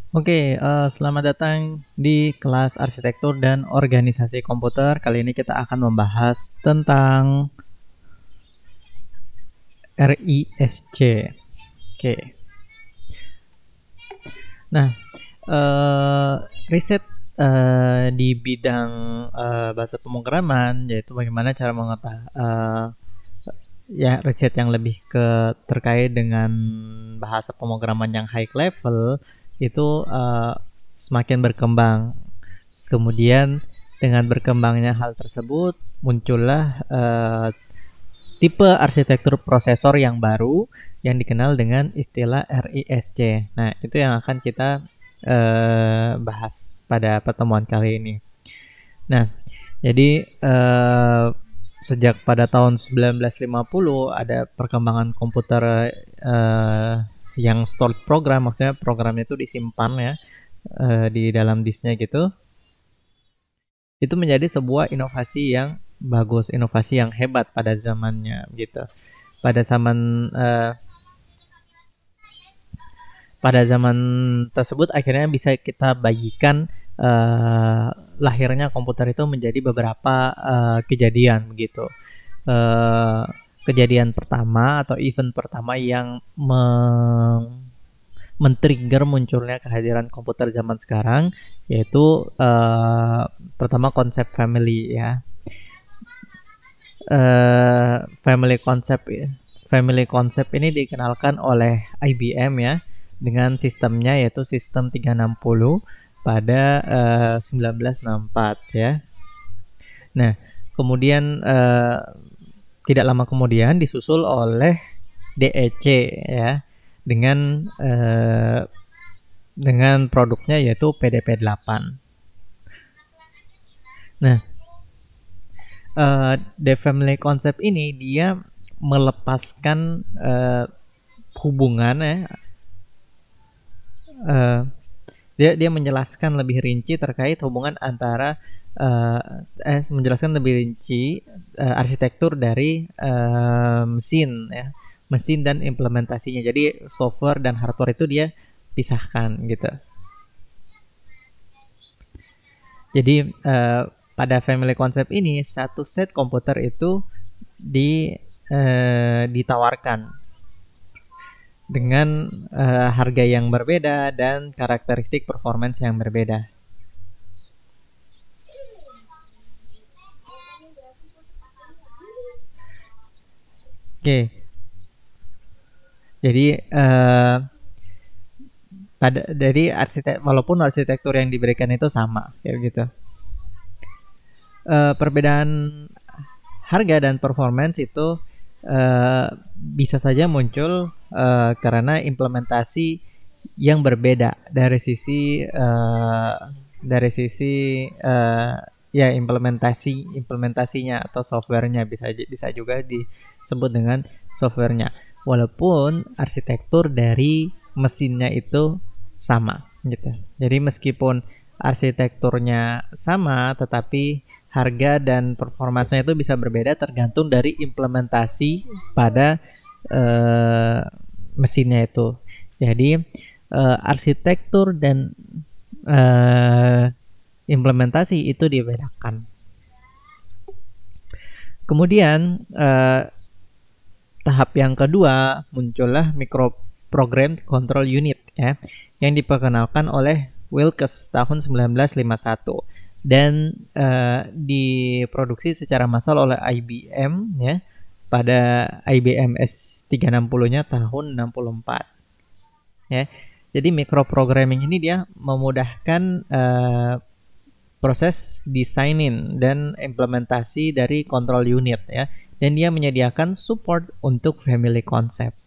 Selamat datang di kelas arsitektur dan organisasi komputer. Kali ini kita akan membahas tentang RISC. Oke. Nah, eh, riset di bidang bahasa pemrograman, yaitu bagaimana cara ya riset yang lebih terkait dengan bahasa pemrograman yang high level itu semakin berkembang. Kemudian dengan berkembangnya hal tersebut muncullah tipe arsitektur prosesor yang baru yang dikenal dengan istilah RISC. Nah, itu yang akan kita bahas pada pertemuan kali ini. Nah, jadi sejak pada tahun 1950 ada perkembangan komputer yang stored program, maksudnya programnya itu disimpan ya di dalam disknya gitu. Itu menjadi sebuah inovasi yang bagus, inovasi yang hebat pada zamannya gitu. Pada zaman eh, pada zaman tersebut akhirnya bisa kita bagikan lahirnya komputer itu menjadi beberapa kejadian begitu. Eh, Kejadian pertama atau event pertama yang men-trigger munculnya kehadiran komputer zaman sekarang yaitu pertama konsep family ya. Family concept ya. Family concept ini dikenalkan oleh IBM ya dengan sistemnya yaitu sistem 360 pada 1964 ya. Nah, kemudian tidak lama kemudian disusul oleh DEC ya dengan produknya yaitu PDP-8. Nah, The Family Concept ini dia melepaskan hubungan ya, uh, dia menjelaskan lebih rinci terkait hubungan antara menjelaskan lebih rinci arsitektur dari mesin ya, mesin dan implementasinya. Jadi software dan hardware itu dia pisahkan gitu. Jadi pada family concept ini satu set komputer itu ditawarkan dengan harga yang berbeda dan karakteristik performance yang berbeda. Oke, jadi walaupun arsitektur yang diberikan itu sama kayak gitu, perbedaan harga dan performance itu bisa saja muncul karena implementasi yang berbeda ya implementasinya atau softwarenya bisa juga disebut dengan softwarenya walaupun arsitektur dari mesinnya itu sama gitu. Jadi meskipun arsitekturnya sama tetapi harga dan performanya itu bisa berbeda tergantung dari implementasi pada uh, mesinnya itu. Jadi arsitektur dan implementasi itu dibedakan. Kemudian tahap yang kedua muncullah microprogram control unit ya yang diperkenalkan oleh Wilkes tahun 1951 dan diproduksi secara massal oleh IBM ya pada IBM S360-nya tahun 64 ya. Jadi microprogramming ini dia memudahkan proses desainin dan implementasi dari control unit ya dan dia menyediakan support untuk family concept.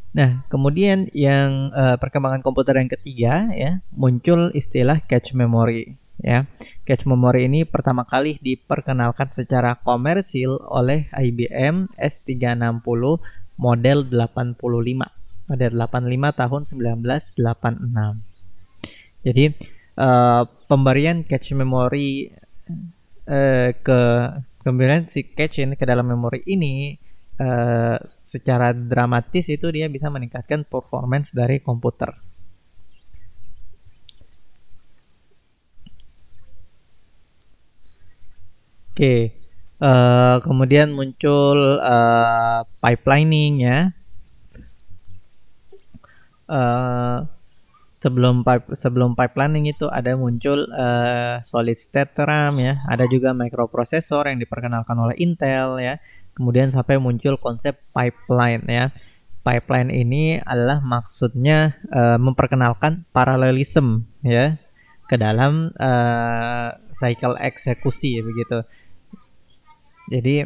Nah, kemudian yang perkembangan komputer yang ketiga ya, muncul istilah cache memory ya. Cache memory ini pertama kali diperkenalkan secara komersil oleh IBM S360 model 85. Model 85 tahun 1986. Jadi pemberian cache memory kemudian si cache ini ke dalam memori ini secara dramatis itu dia bisa meningkatkan performance dari komputer. Oke, kemudian muncul pipelining ya. Sebelum pipelining itu ada muncul solid state RAM ya, ada juga microprocessor yang diperkenalkan oleh Intel ya. Kemudian sampai muncul konsep pipeline ya. Pipeline ini adalah maksudnya memperkenalkan paralelism ya ke dalam cycle eksekusi begitu. Jadi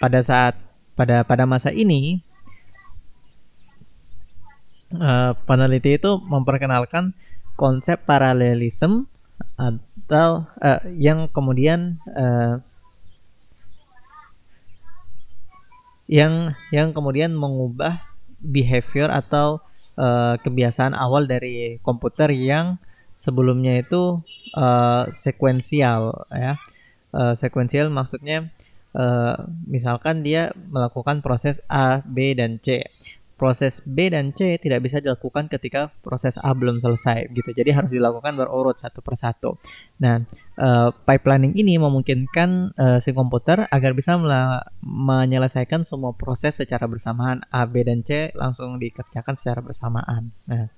pada masa ini peneliti itu memperkenalkan konsep paralelism atau yang kemudian mengubah behavior atau kebiasaan awal dari komputer yang sebelumnya itu sekuensial ya. Sekuensial maksudnya misalkan dia melakukan proses A, B, dan C. Proses B dan C tidak bisa dilakukan ketika proses A belum selesai gitu. Jadi harus dilakukan berurut satu persatu. Nah, pipelining ini memungkinkan si komputer agar bisa menyelesaikan semua proses secara bersamaan. A, B, dan C langsung dikerjakan secara bersamaan. Nah,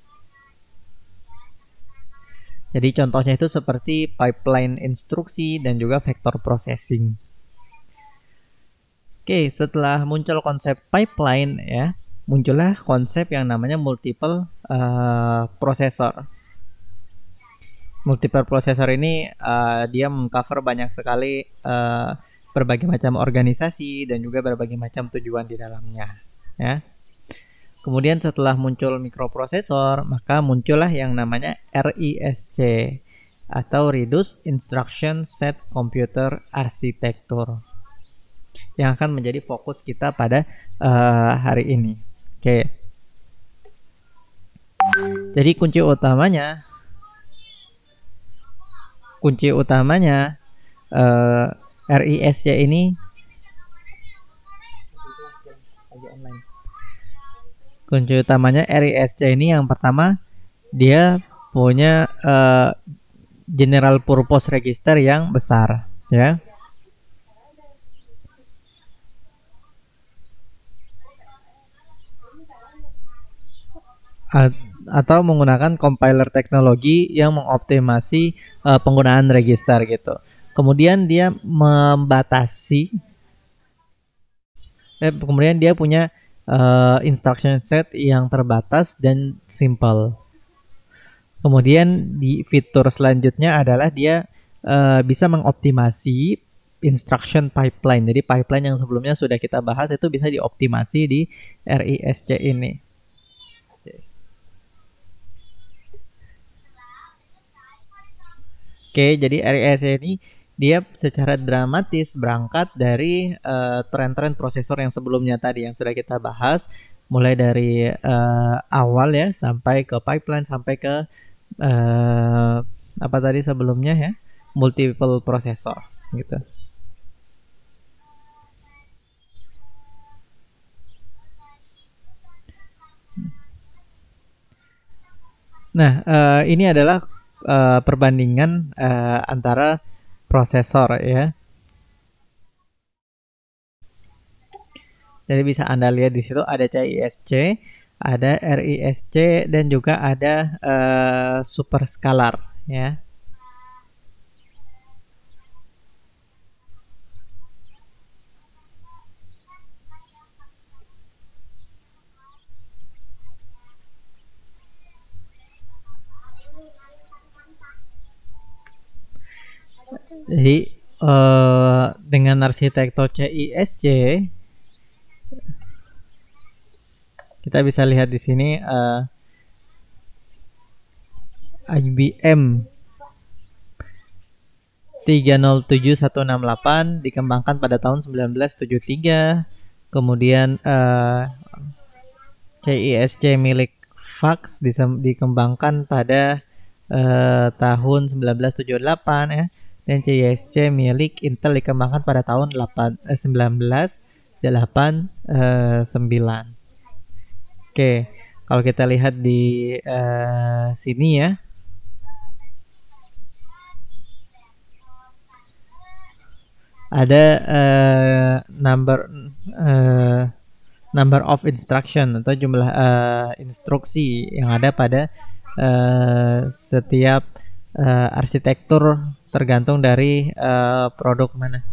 jadi contohnya itu seperti pipeline instruksi dan juga vector processing. Oke, setelah muncul konsep pipeline ya, muncullah konsep yang namanya multiple processor. Multiple processor ini dia mengcover banyak sekali berbagai macam organisasi dan juga berbagai macam tujuan di dalamnya ya. Kemudian setelah muncul mikroprosesor, maka muncullah yang namanya RISC atau Reduced Instruction Set Computer Architecture yang akan menjadi fokus kita pada hari ini. Oke. Jadi kunci utamanya RISC ini yang pertama dia punya general purpose register yang besar ya. Atau menggunakan compiler teknologi yang mengoptimasi penggunaan register gitu. Kemudian dia kemudian dia punya instruction set yang terbatas dan simple. Kemudian di fitur selanjutnya adalah dia bisa mengoptimasi instruction pipeline. Jadi pipeline yang sebelumnya sudah kita bahas itu bisa dioptimasi di RISC ini. Oke, jadi RISC ini dia secara dramatis berangkat dari tren-tren prosesor yang sebelumnya tadi yang sudah kita bahas, mulai dari awal ya sampai ke pipeline sampai ke apa tadi sebelumnya ya, multiple processor gitu. Nah, ini adalah perbandingan antara prosesor ya. Jadi bisa Anda lihat di situ ada CISC, ada RISC dan juga ada superscalar ya. Jadi dengan arsitektur CISC kita bisa lihat di sini IBM 307168 dikembangkan pada tahun 1973. Kemudian CISC milik VAX dikembangkan pada tahun 1978 ya. Dan CISC milik Intel dikembangkan pada tahun 1989. Oke, kalau kita lihat di sini ya, ada number of instruction atau jumlah instruksi yang ada pada setiap arsitektur tergantung dari produk mana.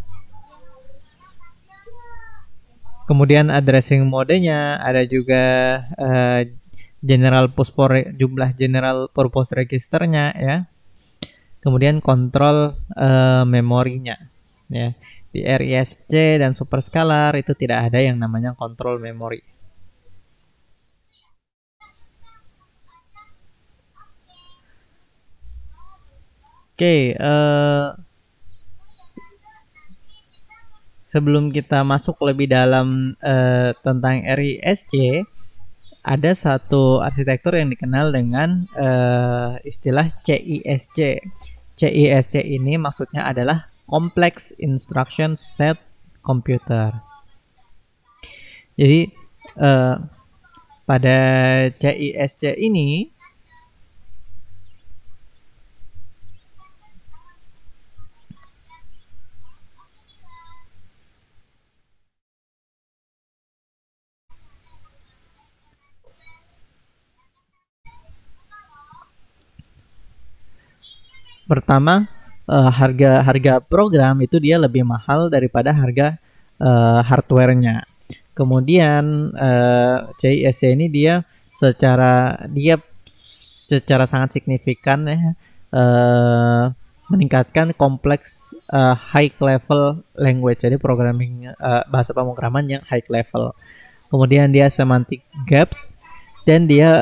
Kemudian addressing modenya, ada juga jumlah general purpose registernya ya. Kemudian kontrol memorinya ya. Di RISC dan superscalar itu tidak ada yang namanya kontrol memori. Oke, sebelum kita masuk lebih dalam tentang RISC, ada satu arsitektur yang dikenal dengan istilah CISC. CISC ini maksudnya adalah Complex Instruction Set Computer. Jadi pada CISC ini pertama, harga program itu dia lebih mahal daripada harga hardware-nya. Kemudian CISC ini dia secara sangat signifikan ya meningkatkan kompleks high level language, jadi programming bahasa pemrograman yang high level. Kemudian dia semantic gaps, dan dia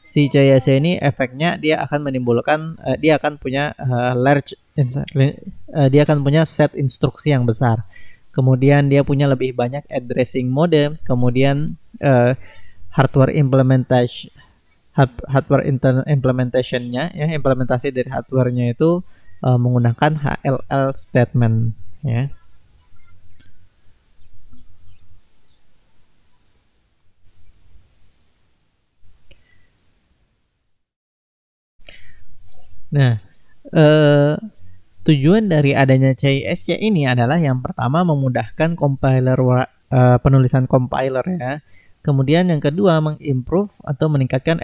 si CISC ini efeknya dia akan menimbulkan dia akan punya dia akan punya set instruksi yang besar. Kemudian dia punya lebih banyak addressing mode. Kemudian hardware implementationnya ya, implementasi dari hardwarenya itu menggunakan HLL statement ya. Nah, tujuan dari adanya CISC ini adalah yang pertama memudahkan penulisan compiler ya. Kemudian yang kedua mengimprove atau meningkatkan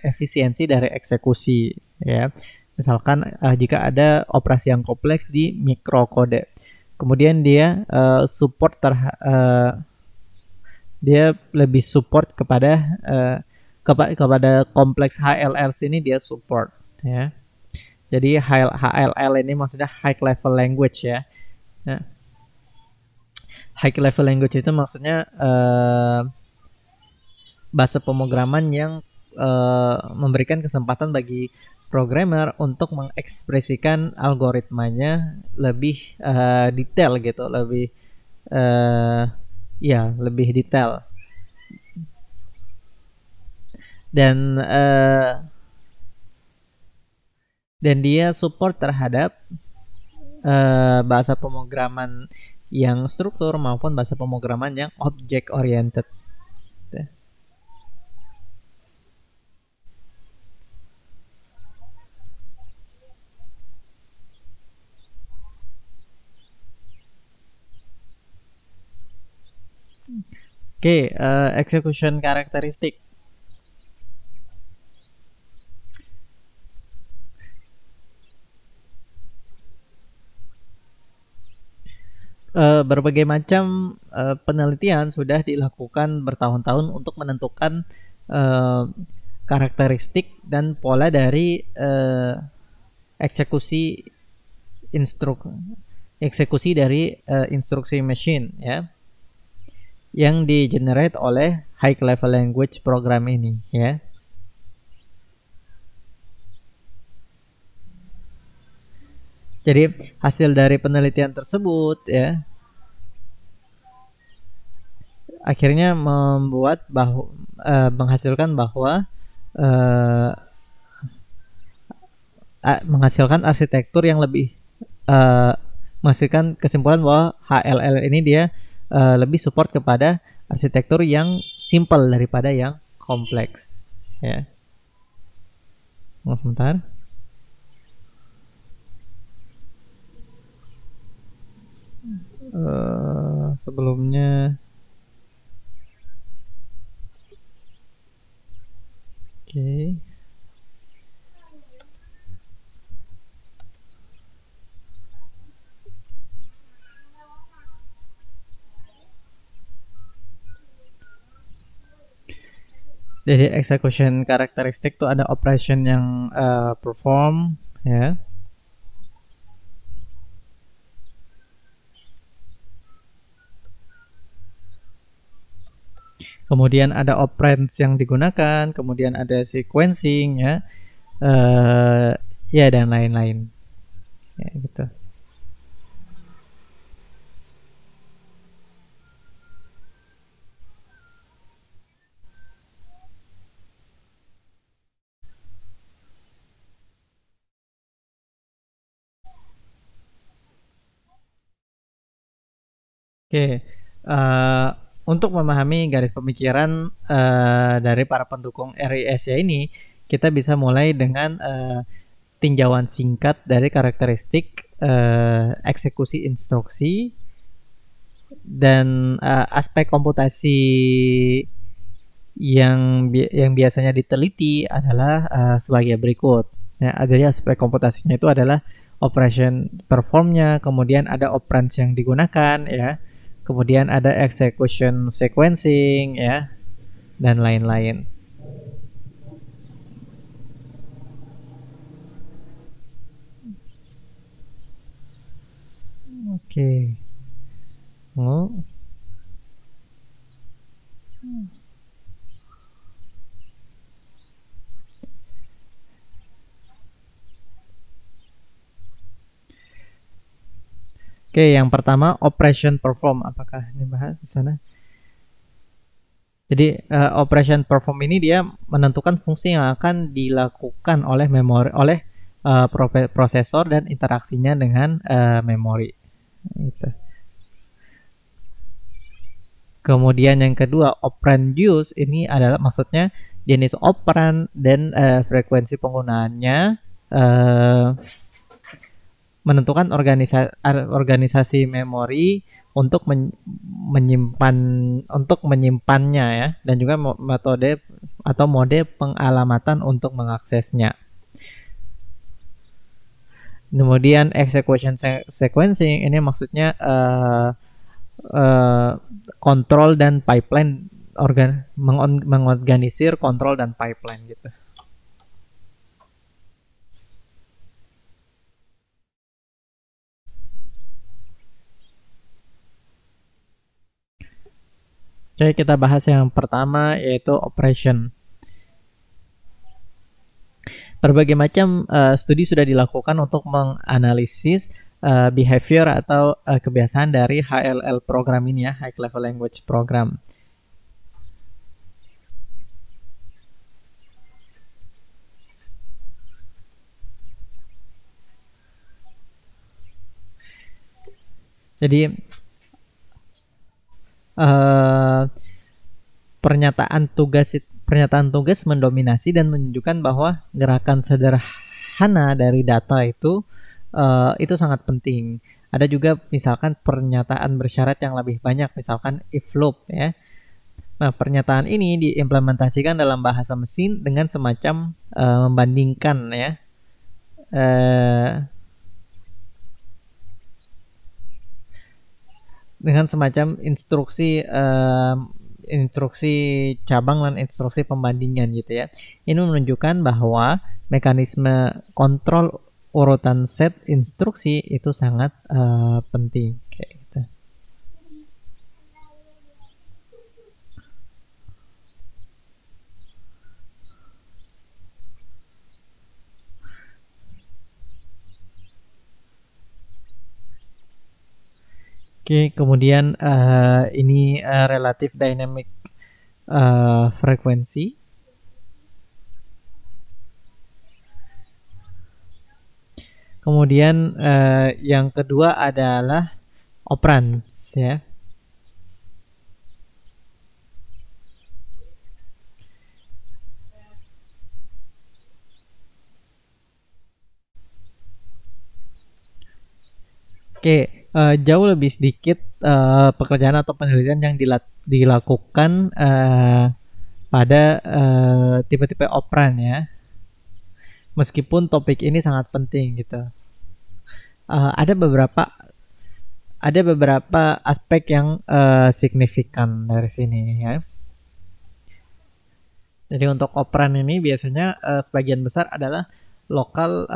efisiensi dari eksekusi ya. Misalkan jika ada operasi yang kompleks di mikrokode. Kemudian dia dia lebih support kepada kompleks HLL ini dia support ya. Jadi HLL ini maksudnya high level language ya. Nah, high level language itu maksudnya bahasa pemrograman yang memberikan kesempatan bagi programmer untuk mengekspresikan algoritmanya lebih detail gitu, lebih detail. Dan dia support terhadap bahasa pemrograman yang struktur maupun bahasa pemrograman yang object oriented. Oke, execution karakteristik. Berbagai macam penelitian sudah dilakukan bertahun-tahun untuk menentukan karakteristik dan pola dari eksekusi dari instruksi machine ya, yang di-generate oleh high level language program ini ya. Jadi hasil dari penelitian tersebut ya akhirnya menghasilkan arsitektur yang lebih menghasilkan kesimpulan bahwa HLL ini dia lebih support kepada arsitektur yang simple daripada yang kompleks ya. Sebentar. Sebelumnya, oke. Jadi execution karakteristik tuh ada operation yang perform, ya. Kemudian ada operands yang digunakan, kemudian ada sequencing, ya, eh ya, dan lain-lain, ya gitu. Oke, untuk memahami garis pemikiran dari para pendukung RIS ya ini, kita bisa mulai dengan tinjauan singkat dari karakteristik eksekusi instruksi dan aspek komputasi yang biasanya diteliti adalah sebagai berikut. Ya, jadi aspek komputasinya itu adalah operation performnya, kemudian ada operands yang digunakan, ya, kemudian ada execution sequencing, ya, dan lain-lain. Oke. Oh. Oke, yang pertama operation perform. Apakah ini bahas di sana? Jadi operation perform ini dia menentukan fungsi yang akan dilakukan oleh memori, oleh prosesor dan interaksinya dengan memori. Gitu. Kemudian yang kedua operand use ini adalah maksudnya jenis operan dan frekuensi penggunaannya, uh, menentukan organisasi memori untuk menyimpan, untuk menyimpannya, ya, dan juga metode atau mode pengalamatan untuk mengaksesnya. Kemudian execution sequencing ini maksudnya kontrol dan pipeline, mengorganisir kontrol dan pipeline gitu. Oke, kita bahas yang pertama yaitu operation. Berbagai macam studi sudah dilakukan untuk menganalisis behavior atau kebiasaan dari HLL program ini, ya, High Level Language Program. Jadi pernyataan tugas mendominasi dan menunjukkan bahwa gerakan sederhana dari data itu sangat penting. Ada juga misalkan pernyataan bersyarat yang lebih banyak, misalkan if loop, ya. Nah, pernyataan ini diimplementasikan dalam bahasa mesin dengan semacam membandingkan, ya. Dengan semacam instruksi cabang dan instruksi pembandingan gitu, ya. Ini menunjukkan bahwa mekanisme kontrol urutan set instruksi itu sangat penting kayak gitu. Oke, kemudian ini relatif dynamic frekuensi. Kemudian yang kedua adalah operands, ya. Oke, Jauh lebih sedikit pekerjaan atau penelitian yang dilakukan pada tipe-tipe operan ya. Meskipun topik ini sangat penting gitu. Eh, ada beberapa ada beberapa aspek yang signifikan dari sini ya. Jadi untuk operan ini biasanya sebagian besar adalah lokal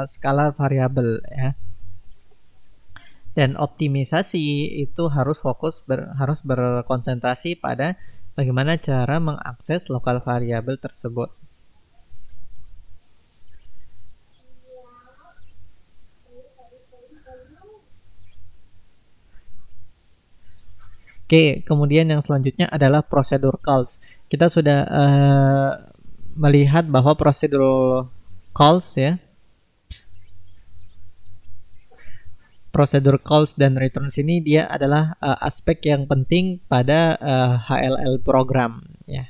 scalar variable ya. Dan optimisasi itu harus berkonsentrasi pada bagaimana cara mengakses lokal variabel tersebut. Oke, kemudian yang selanjutnya adalah prosedur calls. Kita sudah melihat bahwa prosedur calls ya, prosedur calls dan returns ini dia adalah aspek yang penting pada HLL program ya.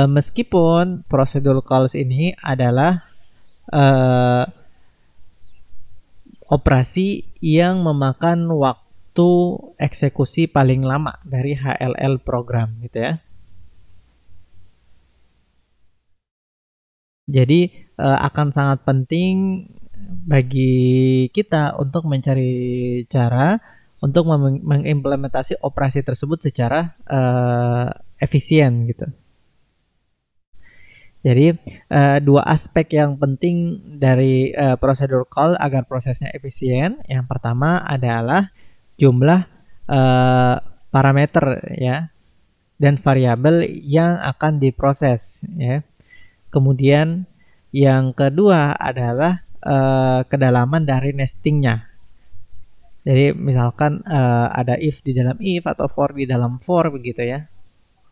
Meskipun prosedur calls ini adalah uh, operasi yang memakan waktu eksekusi paling lama dari HLL program gitu ya. Jadi akan sangat penting bagi kita untuk mencari cara untuk mengimplementasi operasi tersebut secara efisien gitu. Jadi dua aspek yang penting dari prosedur call agar prosesnya efisien. Yang pertama adalah jumlah parameter ya dan variabel yang akan diproses ya. Kemudian yang kedua adalah kedalaman dari nestingnya. Jadi misalkan ada if di dalam if atau for di dalam for begitu ya.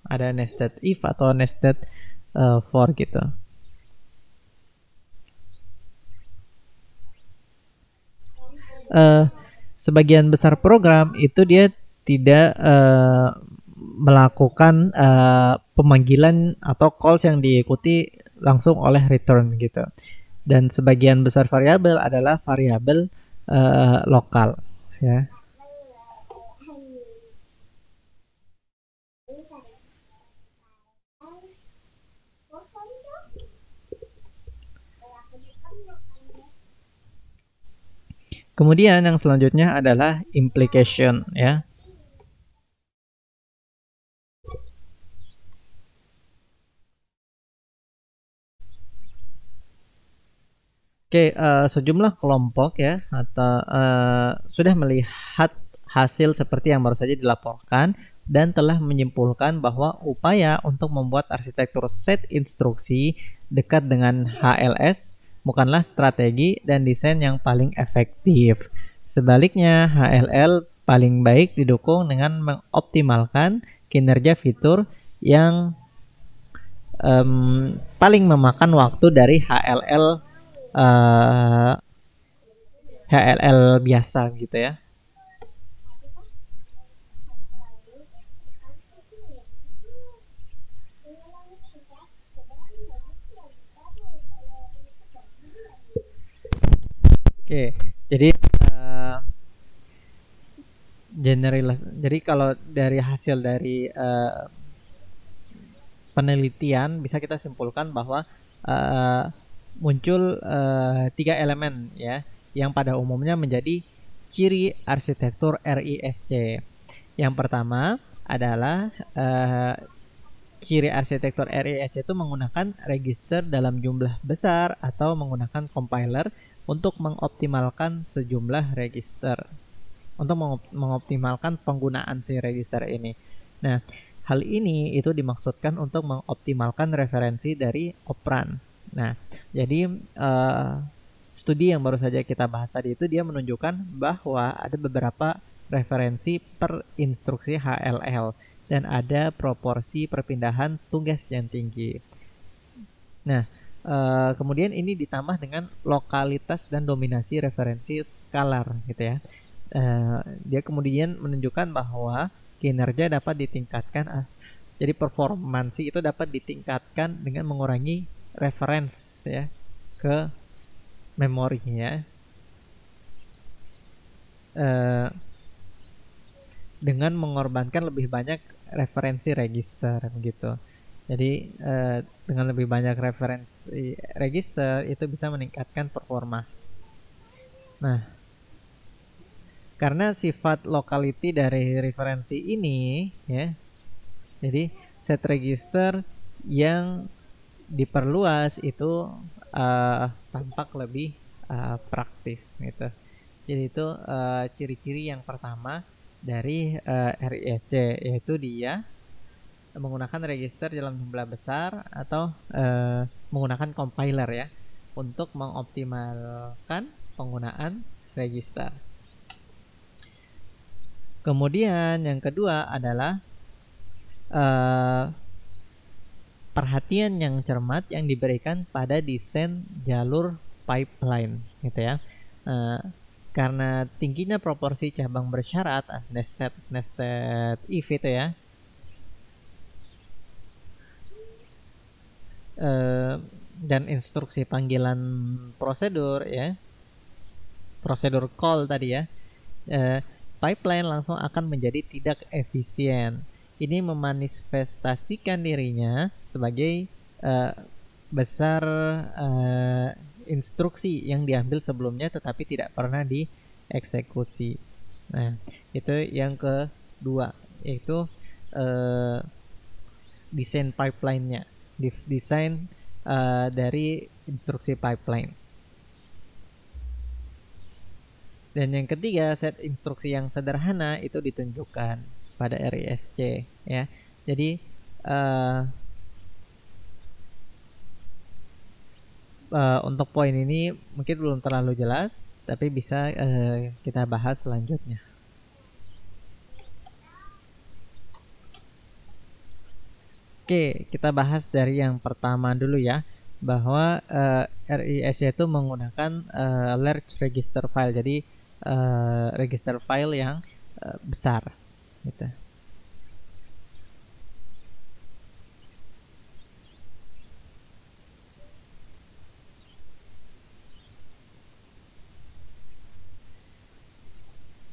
Ada nested if atau nested for gitu. Sebagian besar program itu dia tidak melakukan pemanggilan atau calls yang diikuti langsung oleh return gitu. Dan sebagian besar variabel adalah variabel lokal ya. Kemudian yang selanjutnya adalah implication ya. Oke, sejumlah kelompok ya atau sudah melihat hasil seperti yang baru saja dilaporkan dan telah menyimpulkan bahwa upaya untuk membuat arsitektur set instruksi dekat dengan HLS bukanlah strategi dan desain yang paling efektif. Sebaliknya, HLL paling baik didukung dengan mengoptimalkan kinerja fitur yang paling memakan waktu dari HLL biasa gitu ya. Oke, jadi jadi kalau dari hasil dari penelitian bisa kita simpulkan bahwa muncul tiga elemen ya yang pada umumnya menjadi ciri arsitektur RISC. Yang pertama adalah ciri arsitektur RISC itu menggunakan register dalam jumlah besar atau menggunakan compiler untuk mengoptimalkan sejumlah register. Untuk mengoptimalkan penggunaan si register ini. Nah, hal ini itu dimaksudkan untuk mengoptimalkan referensi dari operan. Nah, jadi studi yang baru saja kita bahas tadi itu dia menunjukkan bahwa ada beberapa referensi per instruksi HLL dan ada proporsi perpindahan tugas yang tinggi. Nah, kemudian ini ditambah dengan lokalitas dan dominasi referensi skalar gitu ya. Dia kemudian menunjukkan bahwa kinerja dapat ditingkatkan, jadi performansi itu dapat ditingkatkan dengan mengurangi reference ya ke memorinya uh, dengan mengorbankan lebih banyak referensi register gitu. Jadi dengan lebih banyak referensi register itu bisa meningkatkan performa. Nah, karena sifat locality dari referensi ini ya, jadi set register yang diperluas itu tampak lebih praktis gitu. Jadi itu ciri-ciri yang pertama dari RISC, yaitu dia menggunakan register dalam jumlah besar atau menggunakan compiler ya untuk mengoptimalkan penggunaan register. Kemudian yang kedua adalah perhatian yang cermat yang diberikan pada desain jalur pipeline gitu ya. Karena tingginya proporsi cabang bersyarat nested if itu ya, dan instruksi panggilan prosedur ya, prosedur call tadi ya, pipeline langsung akan menjadi tidak efisien. Ini memanifestasikan dirinya sebagai besar instruksi yang diambil sebelumnya tetapi tidak pernah dieksekusi. Nah, itu yang kedua, yaitu desain pipeline-nya, desain dari instruksi pipeline. Dan yang ketiga, set instruksi yang sederhana itu ditunjukkan pada RISC ya. Jadi untuk poin ini mungkin belum terlalu jelas, tapi bisa kita bahas selanjutnya. Oke, kita bahas dari yang pertama dulu ya, bahwa RISC itu menggunakan large register file, jadi register file yang besar gitu.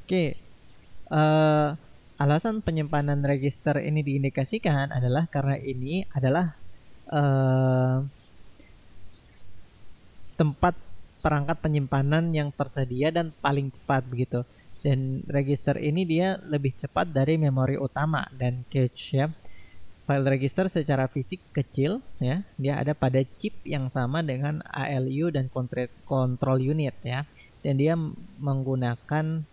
Oke, alasan penyimpanan register ini diindikasikan adalah karena ini adalah tempat perangkat penyimpanan yang tersedia dan paling cepat begitu. Dan register ini dia lebih cepat dari memori utama dan cache ya. File register secara fisik kecil ya, dia ada pada chip yang sama dengan ALU dan control unit ya. Dan dia menggunakan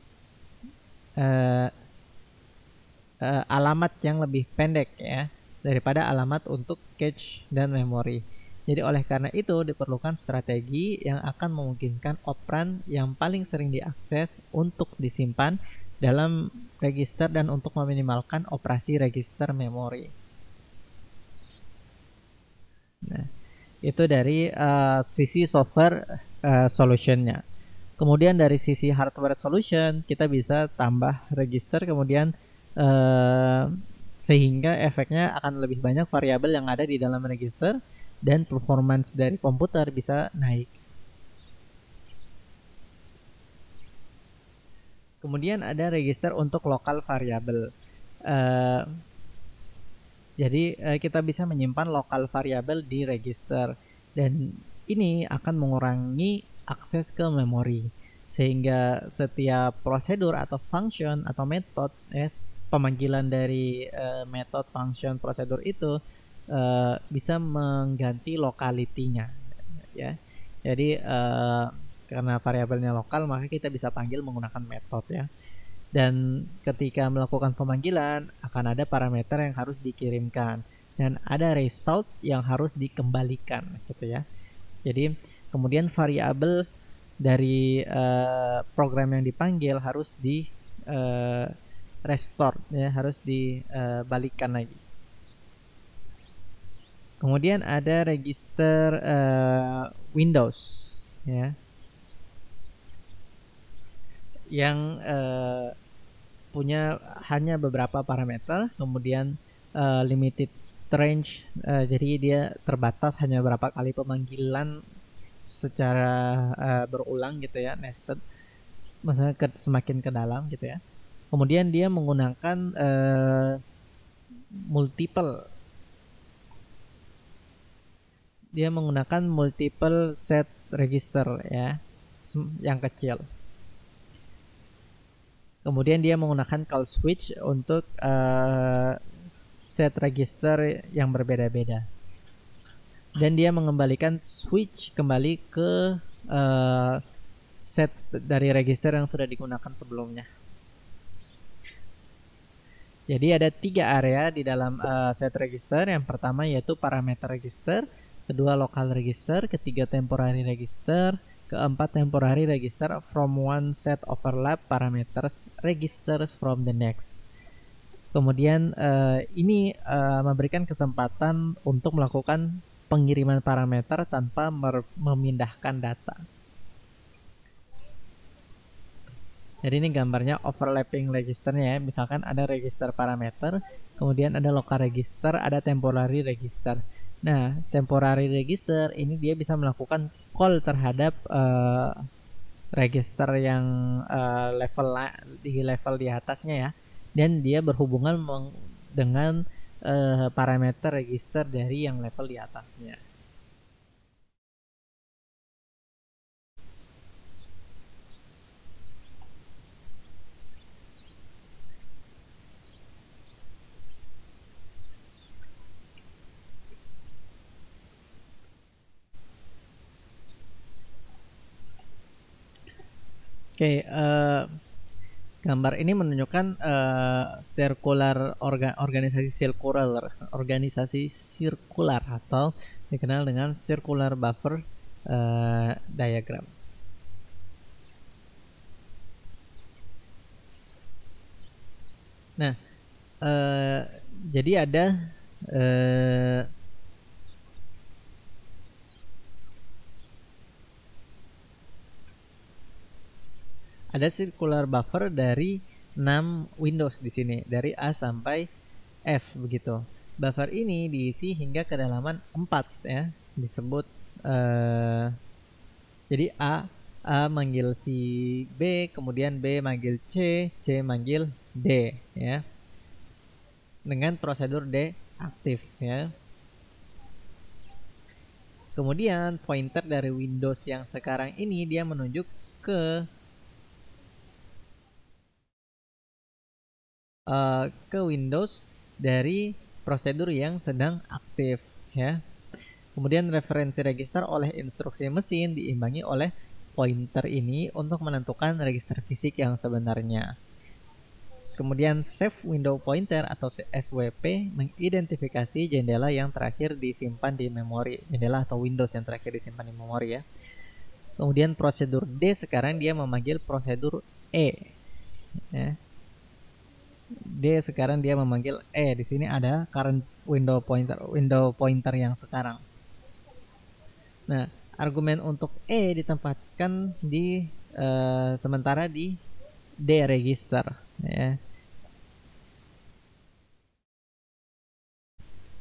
alamat yang lebih pendek ya daripada alamat untuk cache dan memori. Jadi oleh karena itu diperlukan strategi yang akan memungkinkan operan yang paling sering diakses untuk disimpan dalam register dan untuk meminimalkan operasi register memori. Nah, itu dari sisi software solutionnya. Kemudian dari sisi hardware solution kita bisa tambah register, kemudian sehingga efeknya akan lebih banyak variabel yang ada di dalam register dan performance dari komputer bisa naik. Kemudian ada register untuk lokal variabel. Jadi kita bisa menyimpan lokal variabel di register dan ini akan mengurangi akses ke memori sehingga setiap prosedur atau function atau metode pemanggilan dari metode, function, prosedur itu bisa mengganti lokalitinya ya. Jadi karena variabelnya lokal maka kita bisa panggil menggunakan metode ya. Dan ketika melakukan pemanggilan akan ada parameter yang harus dikirimkan dan ada result yang harus dikembalikan gitu ya. Jadi kemudian variabel dari program yang dipanggil harus di restore ya, harus dibalikkan lagi. Kemudian ada register Windows ya, yang punya hanya beberapa parameter, kemudian limited range, jadi dia terbatas hanya beberapa kali pemanggilan secara berulang gitu ya, nested, maksudnya semakin ke dalam gitu ya. Kemudian dia menggunakan multiple set register ya, yang kecil. Kemudian dia menggunakan call switch untuk set register yang berbeda-beda. Dan dia mengembalikan switch kembali ke set dari register yang sudah digunakan sebelumnya. Jadi ada 3 area di dalam set register. Yang pertama yaitu parameter register, kedua local register, ketiga temporary register, keempat temporary register from one set overlap parameters registers from the next. Kemudian ini memberikan kesempatan untuk melakukan pengiriman parameter tanpa memindahkan data. Jadi ini gambarnya overlapping registernya ya. Misalkan ada register parameter, kemudian ada local register, ada temporary register. Nah, temporary register ini dia bisa melakukan call terhadap register yang level di atasnya ya, dan dia berhubungan dengan parameter register dari yang level di atasnya. Oke, gambar ini menunjukkan organisasi sirkular atau dikenal dengan circular buffer diagram. Nah, jadi ada circular buffer dari 6 Windows di sini, dari A sampai F begitu. Buffer ini diisi hingga kedalaman 4 ya, disebut jadi A manggil si B, kemudian B manggil C manggil D ya. Dengan prosedur D aktif ya. Kemudian pointer dari Windows yang sekarang ini dia menunjuk ke Windows dari prosedur yang sedang aktif ya. Kemudian referensi register oleh instruksi mesin diimbangi oleh pointer ini untuk menentukan register fisik yang sebenarnya. Kemudian save window pointer atau SWP mengidentifikasi jendela yang terakhir disimpan di memori, jendela atau Windows yang terakhir disimpan di memori ya. Kemudian prosedur D sekarang dia memanggil prosedur E ya. D sekarang dia memanggil E. Di sini ada current window pointer yang sekarang. Nah, argumen untuk E ditempatkan di sementara di D register ya.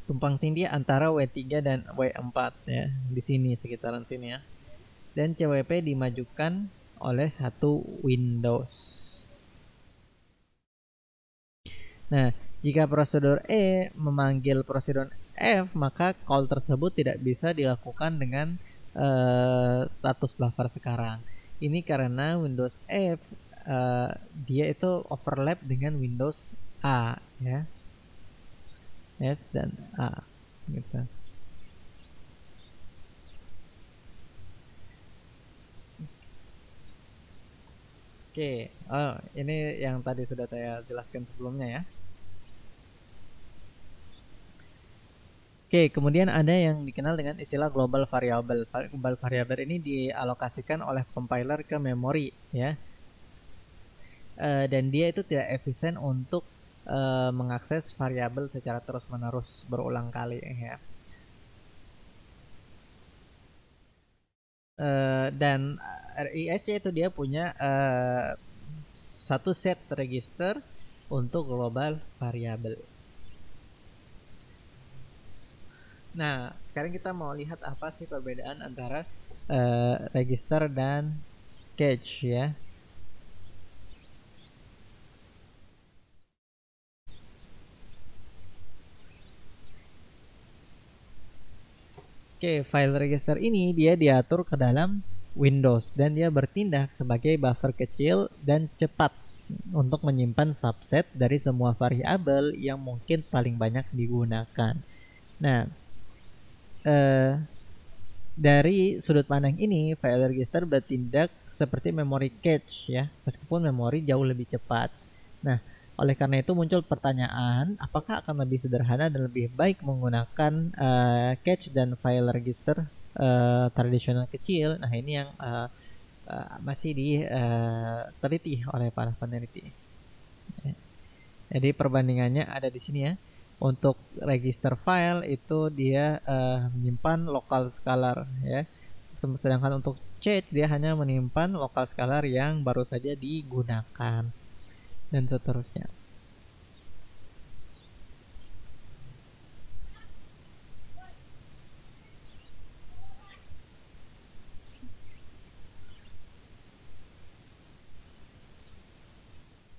Tumpang tindih antara W3 dan W4 ya, di sini sekitaran sini ya. Dan CWP dimajukan oleh satu Windows. Nah, jika prosedur E memanggil prosedur F, maka call tersebut tidak bisa dilakukan dengan status buffer sekarang. Ini karena Windows F dia itu overlap dengan Windows A ya. F dan A gitu. Oke, ini yang tadi sudah saya jelaskan sebelumnya ya. Oke, kemudian ada yang dikenal dengan istilah global variable. Global variable ini dialokasikan oleh compiler ke memori ya. Dan dia itu tidak efisien untuk mengakses variabel secara terus-menerus berulang kali ya. Dan RISC itu dia punya satu set register untuk global variable. Nah, sekarang kita mau lihat apa sih perbedaan antara register dan cache ya. Oke, file register ini dia diatur ke dalam Windows dan dia bertindak sebagai buffer kecil dan cepat untuk menyimpan subset dari semua variabel yang mungkin paling banyak digunakan. Nah, dari sudut pandang ini, file register bertindak seperti memory cache ya, meskipun memori jauh lebih cepat. Nah, oleh karena itu muncul pertanyaan, apakah akan lebih sederhana dan lebih baik menggunakan cache dan file register tradisional kecil? Nah, ini yang masih diteliti oleh para peneliti. Jadi perbandingannya ada di sini ya. Untuk register file itu dia menyimpan lokal scalar ya. Sedangkan untuk cache dia hanya menyimpan lokal scalar yang baru saja digunakan dan seterusnya.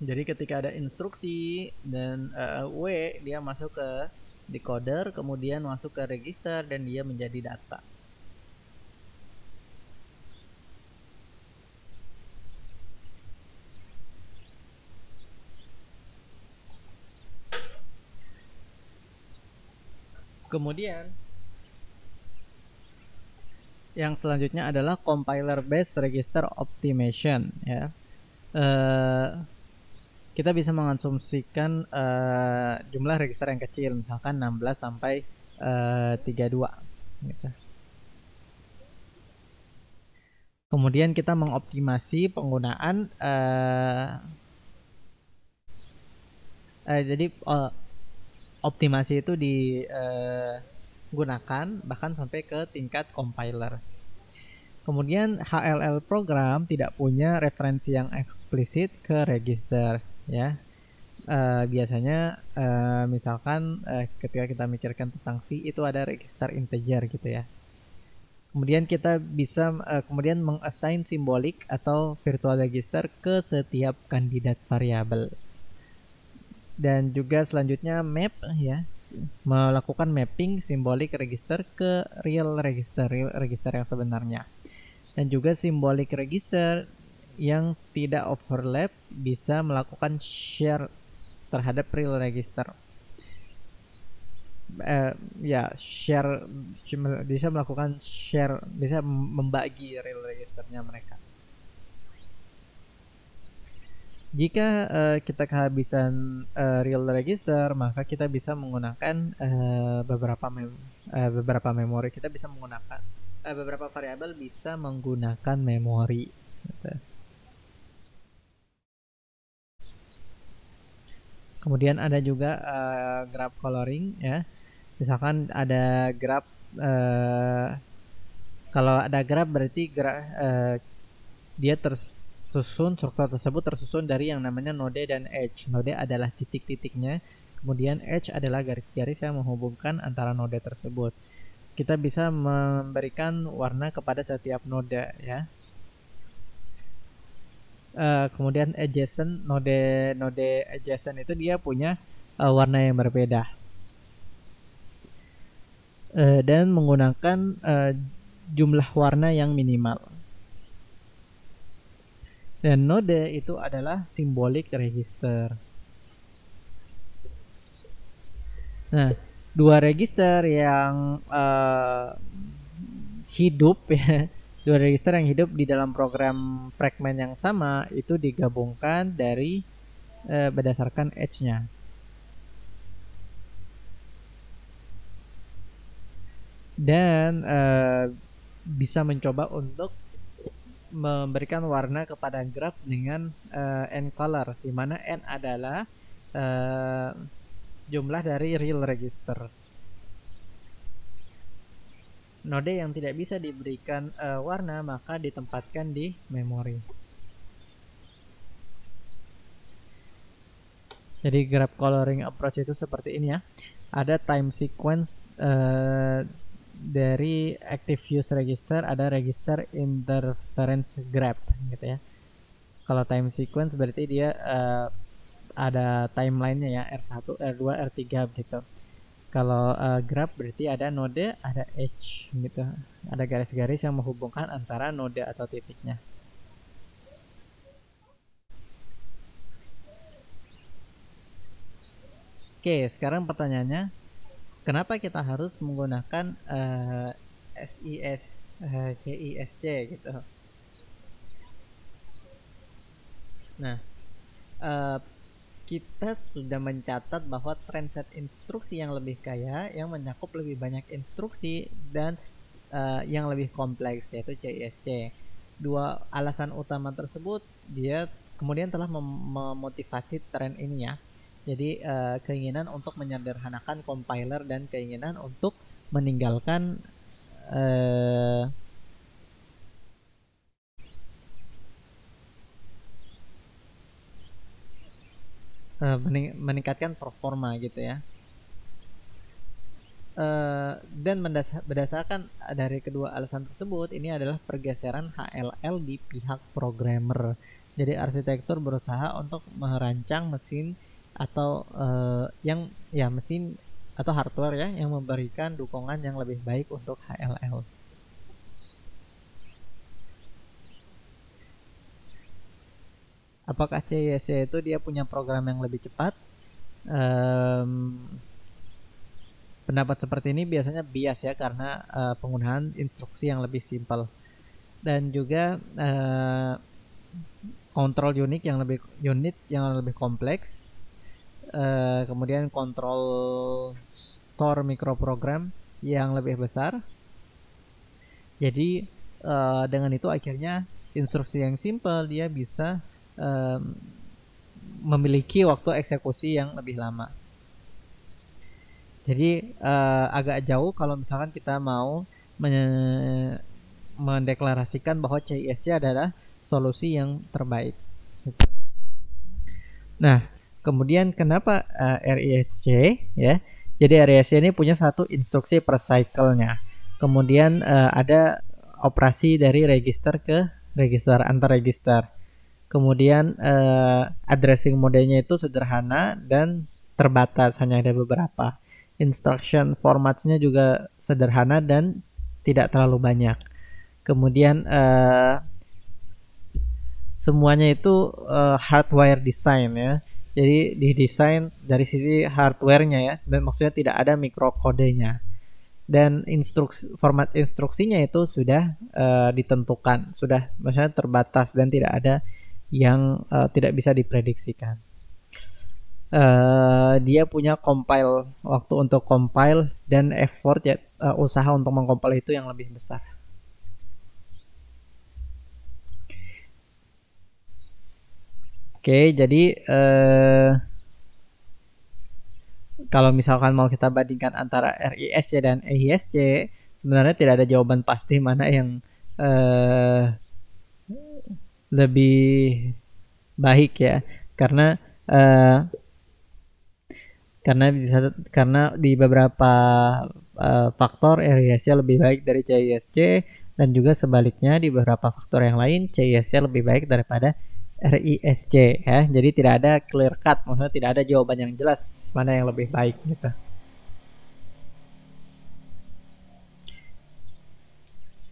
Jadi ketika ada instruksi dan W dia masuk ke decoder, kemudian masuk ke register dan dia menjadi data. Kemudian yang selanjutnya adalah compiler based register optimization ya. Kita bisa mengasumsikan jumlah register yang kecil, misalkan 16 sampai 32 gitu. Kemudian kita mengoptimasi penggunaan jadi optimasi itu digunakan bahkan sampai ke tingkat compiler. Kemudian HLL program tidak punya referensi yang eksplisit ke register ya. Biasanya misalkan ketika kita mikirkan tentang C itu ada register integer gitu ya. Kemudian kita bisa kemudian mengassign simbolik atau virtual register ke setiap kandidat variabel. Dan juga selanjutnya map ya, melakukan mapping simbolik register ke real register yang sebenarnya. Dan juga simbolik register yang tidak overlap bisa melakukan share terhadap real register. Ya, share bisa melakukan share, bisa membagi real registernya mereka. Jika kita kehabisan real register, maka kita bisa menggunakan beberapa memori. Kita bisa menggunakan beberapa variabel bisa menggunakan memori. Gitu. Kemudian ada juga graph coloring ya. Misalkan ada graph, kalau ada graph berarti dia tersusun, struktur tersebut tersusun dari yang namanya node dan edge. Node adalah titik-titiknya, kemudian edge adalah garis-garis yang menghubungkan antara node tersebut. Kita bisa memberikan warna kepada setiap node ya. Kemudian adjacent, node adjacent itu dia punya warna yang berbeda. Dan menggunakan jumlah warna yang minimal. Dan node itu adalah simbolik register. Nah, dua register yang hidup ya, dua register yang hidup di dalam program fragment yang sama itu digabungkan dari berdasarkan edge-nya. Dan bisa mencoba untuk memberikan warna kepada graph dengan n color, di mana n adalah jumlah dari real register. Node yang tidak bisa diberikan warna maka ditempatkan di memori. Jadi graph coloring approach itu seperti ini ya. Ada time sequence dari active use register ada register interference grab gitu ya. Kalau time sequence berarti dia ada timelinenya ya, R1, R2, R3 gitu. Kalau graph berarti ada node, ada edge gitu. Ada garis-garis yang menghubungkan antara node atau titiknya. Oke, sekarang pertanyaannya, kenapa kita harus menggunakan SIS, CISC gitu? Nah, kita sudah mencatat bahwa tren set instruksi yang lebih kaya, yang mencakup lebih banyak instruksi dan yang lebih kompleks, yaitu CISC. Dua alasan utama tersebut dia kemudian telah memotivasi tren ini ya. Jadi keinginan untuk menyederhanakan compiler dan keinginan untuk meninggalkan meningkatkan performa gitu ya. Dan berdasarkan dari kedua alasan tersebut, ini adalah pergeseran HLL di pihak programmer. Jadi arsitektur berusaha untuk merancang mesin atau yang ya mesin atau hardware ya yang memberikan dukungan yang lebih baik untuk HLL. Apakah CISC itu dia punya program yang lebih cepat? Pendapat seperti ini biasanya bias ya karena penggunaan instruksi yang lebih simpel dan juga kontrol unit yang lebih kompleks, kemudian kontrol store mikroprogram yang lebih besar. Jadi dengan itu akhirnya instruksi yang simpel dia bisa memiliki waktu eksekusi yang lebih lama. Jadi agak jauh kalau misalkan kita mau mendeklarasikan bahwa CISC adalah solusi yang terbaik. Nah, kemudian kenapa RISC ya? Jadi RISC ini punya satu instruksi per cycle-nya. Kemudian ada operasi dari register ke register antar register. Kemudian addressing modenya itu sederhana dan terbatas, hanya ada beberapa. Instruction formatnya juga sederhana dan tidak terlalu banyak. Kemudian semuanya itu hardware design ya. Jadi didesain dari sisi hardwarenya ya, dan maksudnya tidak ada mikrokodenya. Dan format instruksinya itu sudah ditentukan, sudah maksudnya terbatas dan tidak ada yang tidak bisa diprediksikan. Dia punya compile, waktu untuk compile dan effort ya, usaha untuk mengcompile itu yang lebih besar. Oke, jadi kalau misalkan mau kita bandingkan antara RISC dan EISC, sebenarnya tidak ada jawaban pasti mana yang lebih baik ya, karena di beberapa faktor RISC lebih baik dari CISC, dan juga sebaliknya di beberapa faktor yang lain CISC lebih baik daripada RISC ya. Jadi tidak ada clear cut, maksudnya tidak ada jawaban yang jelas mana yang lebih baik gitu.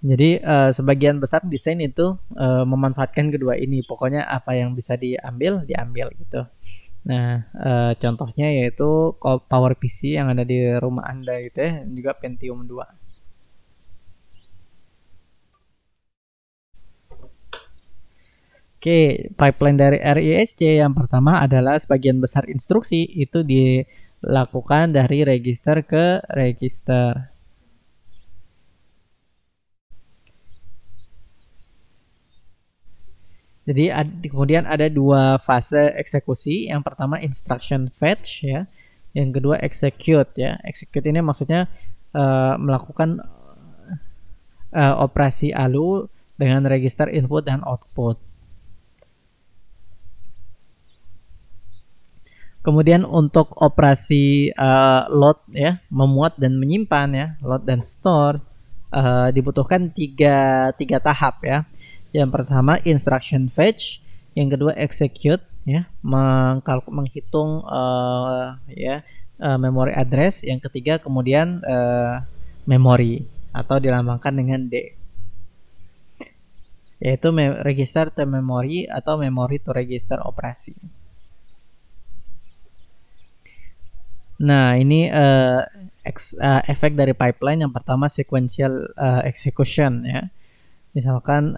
Jadi sebagian besar desain itu memanfaatkan kedua ini. Pokoknya apa yang bisa diambil gitu. Nah, contohnya yaitu Power PC yang ada di rumah Anda gitu ya, dan juga Pentium 2. Oke, pipeline dari RISC yang pertama adalah sebagian besar instruksi itu dilakukan dari register ke register. Jadi kemudian ada dua fase eksekusi. Yang pertama instruction fetch ya, yang kedua execute ya. Execute ini maksudnya melakukan operasi ALU dengan register input dan output. Kemudian untuk operasi load ya, memuat dan menyimpan ya, load dan store dibutuhkan tiga tahap ya. Yang pertama instruction fetch, yang kedua execute ya, menghitung memory address, yang ketiga kemudian memori atau dilambangkan dengan D, yaitu register to memory atau memory to register operasi. Nah, ini efek dari pipeline. Yang pertama sequential execution ya. Misalkan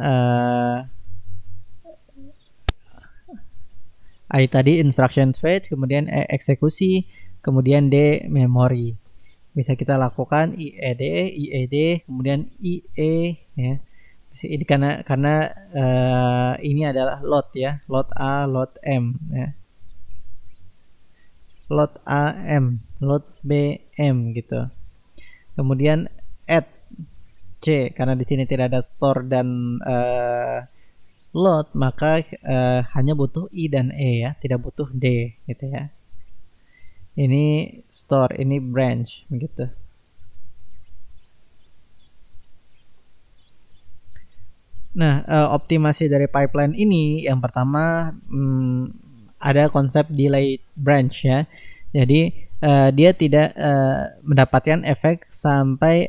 I tadi instruction fetch, kemudian eksekusi, kemudian D memori. Bisa kita lakukan IED, kemudian IE ya. Ini karena ini adalah load ya, load A, load M ya. Load AM, load BM gitu. Kemudian add C, karena di sini tidak ada store dan load, maka hanya butuh I dan E ya, tidak butuh D gitu ya. Ini store, ini branch begitu. Nah, optimasi dari pipeline ini yang pertama ada konsep delay branch ya. Jadi dia tidak mendapatkan efek sampai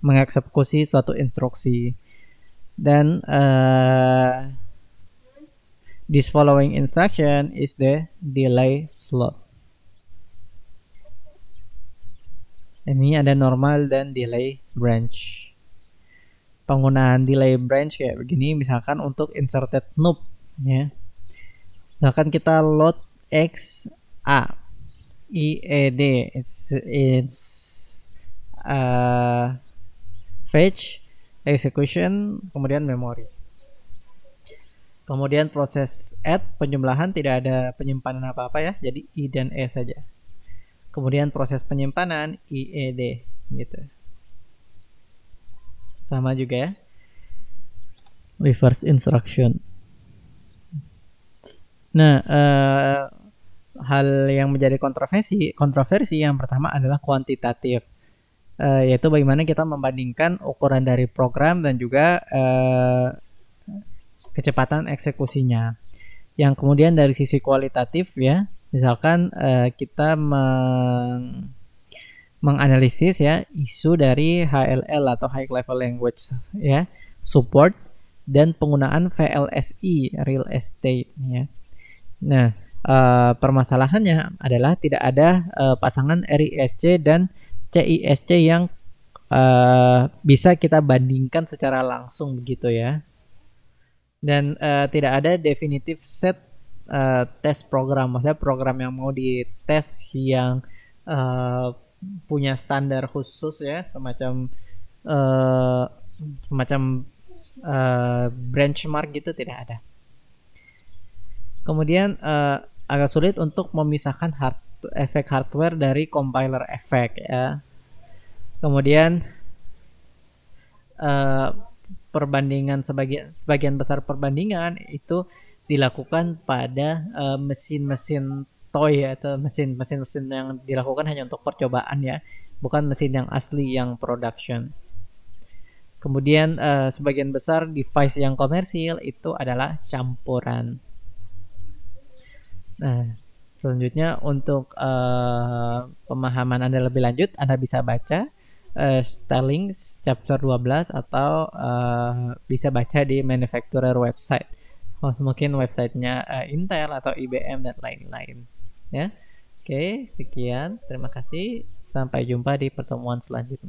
mengeksekusi suatu instruksi. Dan this following instruction is the delay slot. Ini ada normal dan delay branch. Penggunaan delay branch kayak begini misalkan untuk inserted noob ya. Misalkan kita load X A IED it's fetch, execution, kemudian memory. Kemudian proses add, penjumlahan, tidak ada penyimpanan apa-apa ya, jadi I dan E saja. Kemudian proses penyimpanan IED gitu. Sama juga ya. Reverse instruction. Nah, hal yang menjadi kontroversi yang pertama adalah kuantitatif, yaitu bagaimana kita membandingkan ukuran dari program dan juga kecepatan eksekusinya. Yang kemudian dari sisi kualitatif ya, misalkan kita menganalisis ya isu dari HLL atau High Level Language ya, support dan penggunaan VLSI real estate ya. Nah, permasalahannya adalah tidak ada pasangan RISC dan CISC yang bisa kita bandingkan secara langsung begitu ya. Dan tidak ada definitive set test program, maksudnya program yang mau dites yang punya standar khusus ya, semacam benchmark gitu, tidak ada. Kemudian agak sulit untuk memisahkan efek hardware dari compiler efek ya. Kemudian perbandingan sebagian besar perbandingan itu dilakukan pada mesin-mesin toy atau mesin yang dilakukan hanya untuk percobaan ya, bukan mesin yang asli yang production. Kemudian sebagian besar device yang komersil itu adalah campuran. Nah, selanjutnya untuk pemahaman Anda lebih lanjut, Anda bisa baca Sterling chapter 12 atau bisa baca di manufacturer website. Mungkin websitenya Intel atau IBM dan lain-lain. Ya, oke, sekian. Terima kasih. Sampai jumpa di pertemuan selanjutnya.